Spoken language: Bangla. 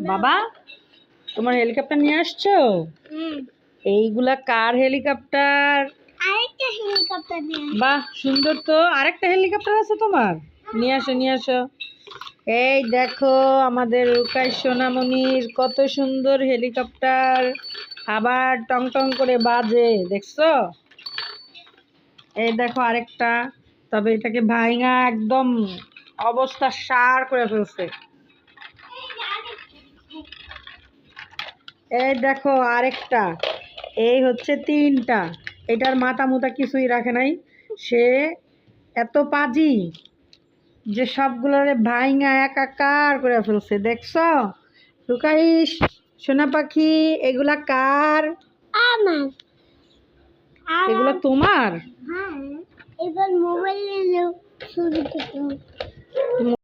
বাবা তোমার হেলিকপ্টার নিয়ে আসছো? এইগুলা কার হেলিকপ্টার? আরেকটা হেলিকপ্টার নিয়ে। বাহ সুন্দর তো, আরেকটা হেলিকপ্টার আছে তোমার? নিয়ে আসো নিয়ে আসো। এই দেখো আমাদের রুকাই সোনামণির কত সুন্দর হেলিকপ্টার, আবার টং টং করে বাজে, দেখছো? এই দেখো আরেকটা, তবে এটাকে ভাঙা একদম অবস্থা সার করে ফেলছে। এই দেখো আরেকটা, এই হচ্ছে তিনটা। এটার মাথা মুথা কিছুই রাখে নাই, সে এত পাজি যে সবগুলোরে ভাঙা একাকার করে ফেলছে, দেখছো? রুকাইশ সোনা পাখি, এগুলা কার? আমার। এগুলো তোমার? হ্যাঁ, এবার মোবাইল নিয়ে শুরু করতে